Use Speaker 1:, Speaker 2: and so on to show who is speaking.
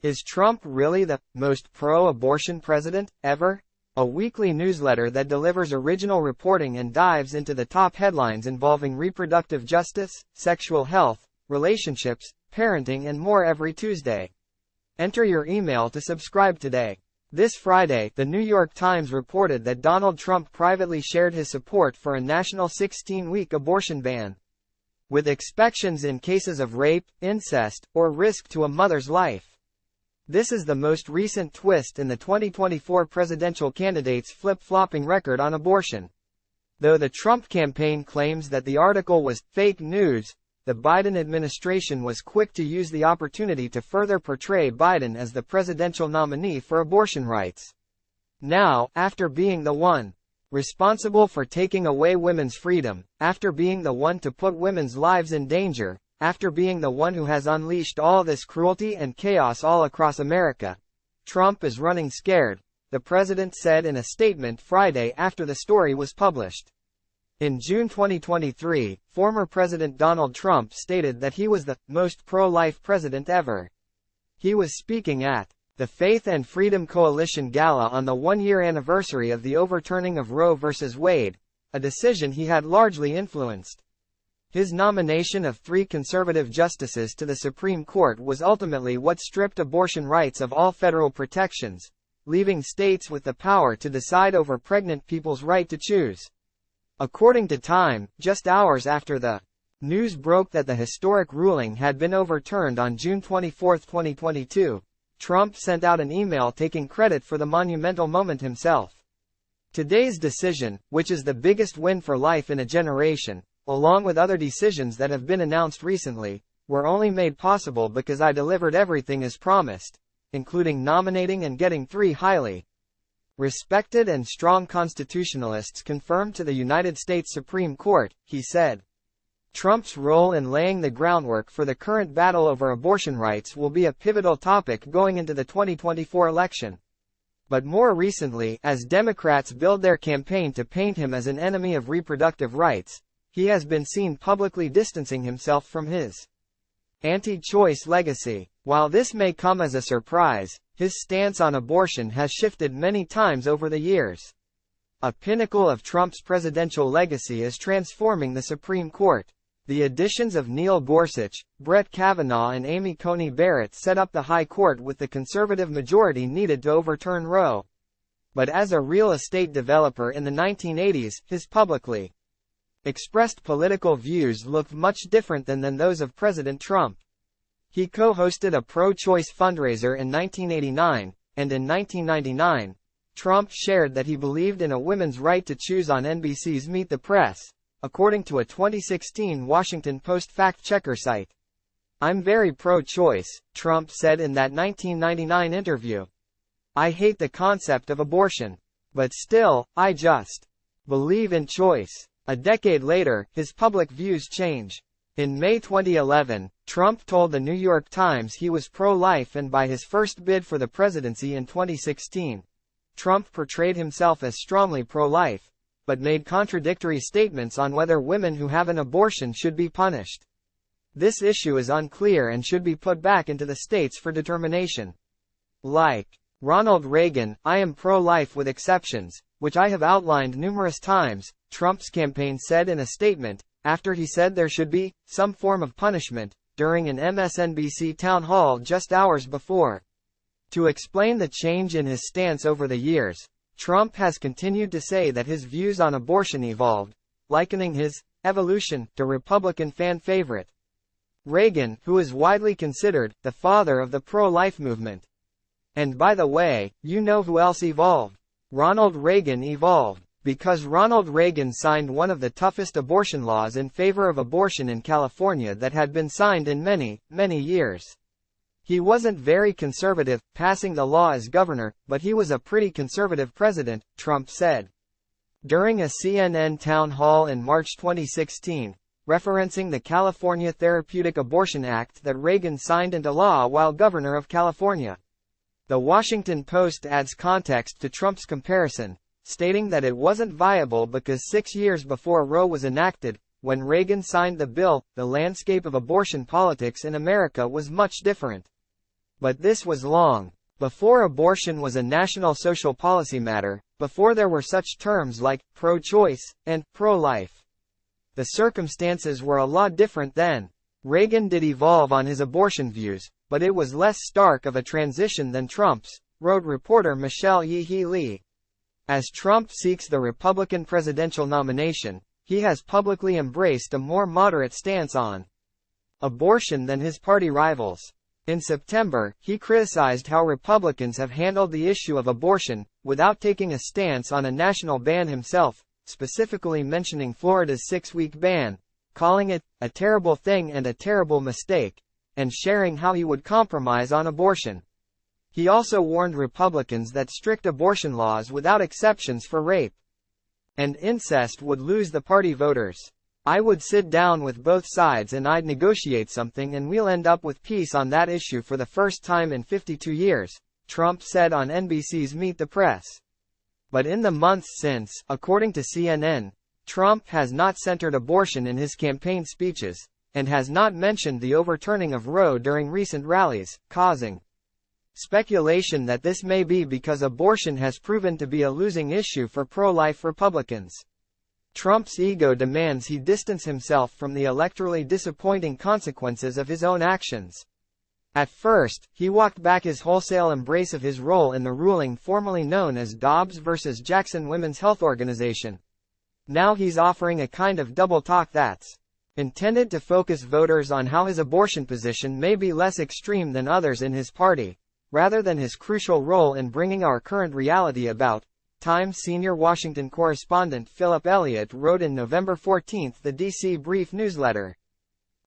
Speaker 1: Is Trump really the most pro-abortion president ever? A weekly newsletter that delivers original reporting and dives into the top headlines involving reproductive justice, sexual health, relationships, parenting and more every Tuesday. Enter your email to subscribe today. This Friday, the New York Times reported that Donald Trump privately shared his support for a national 16-week abortion ban, with expections in cases of rape, incest, or risk to a mother's life. This is the most recent twist in the 2024 presidential candidate's flip-flopping record on abortion. Though the Trump campaign claims that the article was fake news, the Biden administration was quick to use the opportunity to further portray Biden as the presidential nominee for abortion rights. Now, after being the one responsible for taking away women's freedom, after being the one to put women's lives in danger, after being the one who has unleashed all this cruelty and chaos all across America, Trump is running scared, the president said in a statement Friday after the story was published. In June 2023, former President Donald Trump stated that he was the most pro-life president ever. He was speaking at the Faith and Freedom Coalition Gala on the one-year anniversary of the overturning of Roe v. Wade, a decision he had largely influenced. His nomination of 3 conservative justices to the Supreme Court was ultimately what stripped abortion rights of all federal protections, leaving states with the power to decide over pregnant people's right to choose. According to Time, just hours after the news broke that the historic ruling had been overturned on June 24, 2022, Trump sent out an email taking credit for the monumental moment himself. Today's decision, which is the biggest win for life in a generation, along with other decisions that have been announced recently, were only made possible because I delivered everything as promised, including nominating and getting 3 highly respected and strong constitutionalists confirmed to the United States Supreme Court, he said. Trump's role in laying the groundwork for the current battle over abortion rights will be a pivotal topic going into the 2024 election. But more recently, as Democrats build their campaign to paint him as an enemy of reproductive rights, he has been seen publicly distancing himself from his anti-choice legacy. While this may come as a surprise, his stance on abortion has shifted many times over the years. A pinnacle of Trump's presidential legacy is transforming the Supreme Court. The additions of Neil Gorsuch, Brett Kavanaugh and Amy Coney Barrett set up the High Court with the conservative majority needed to overturn Roe. But as a real estate developer in the 1980s, his publicly expressed political views looked much different than those of President Trump. He co-hosted a pro-choice fundraiser in 1989, and in 1999, Trump shared that he believed in a women's right to choose on NBC's Meet the Press, according to a 2016 Washington Post fact-checker site. "I'm very pro-choice," Trump said in that 1999 interview. "I hate the concept of abortion. But still, I just believe in choice." A decade later, his public views change. In May 2011, Trump told the New York Times he was pro-life, and by his first bid for the presidency in 2016, Trump portrayed himself as strongly pro-life, but made contradictory statements on whether women who have an abortion should be punished. This issue is unclear and should be put back into the states for determination. Like Ronald Reagan, I am pro-life with exceptions, which I have outlined numerous times, Trump's campaign said in a statement, after he said there should be some form of punishment during an MSNBC town hall just hours before. To explain the change in his stance over the years, Trump has continued to say that his views on abortion evolved, likening his evolution to Republican fan favorite Reagan, who is widely considered the father of the pro-life movement. And by the way, you know who else evolved? Ronald Reagan evolved, because Ronald Reagan signed one of the toughest abortion laws in favor of abortion in California that had been signed in many, many years. He wasn't very conservative, passing the law as governor, but he was a pretty conservative president, Trump said. During a CNN town hall in March 2016, referencing the California Therapeutic Abortion Act that Reagan signed into law while governor of California. The Washington Post adds context to Trump's comparison, stating that it wasn't viable because 6 years before Roe was enacted, when Reagan signed the bill, the landscape of abortion politics in America was much different. But this was long before abortion was a national social policy matter, before there were such terms like pro-choice and pro-life. The circumstances were a lot different then. Reagan did evolve on his abortion views, but it was less stark of a transition than Trump's, wrote reporter Michelle Yeehee Lee. As Trump seeks the Republican presidential nomination, he has publicly embraced a more moderate stance on abortion than his party rivals. In September, he criticized how Republicans have handled the issue of abortion, without taking a stance on a national ban himself, specifically mentioning Florida's 6-week ban, calling it a terrible thing and a terrible mistake, and sharing how he would compromise on abortion. He also warned Republicans that strict abortion laws without exceptions for rape and incest would lose the party voters. "I would sit down with both sides and I'd negotiate something and we'll end up with peace on that issue for the first time in 52 years, Trump said on NBC's Meet the Press. But in the months since, according to CNN, Trump has not centered abortion in his campaign speeches, and has not mentioned the overturning of Roe during recent rallies, causing speculation that this may be because abortion has proven to be a losing issue for pro-life Republicans. Trump's ego demands he distance himself from the electorally disappointing consequences of his own actions. At first, he walked back his wholesale embrace of his role in the ruling formerly known as Dobbs versus Jackson Women's Health Organization. Now he's offering a kind of double talk that's intended to focus voters on how his abortion position may be less extreme than others in his party, rather than his crucial role in bringing our current reality about. Times senior Washington correspondent Philip Elliott wrote in November 14 the D.C. Brief newsletter.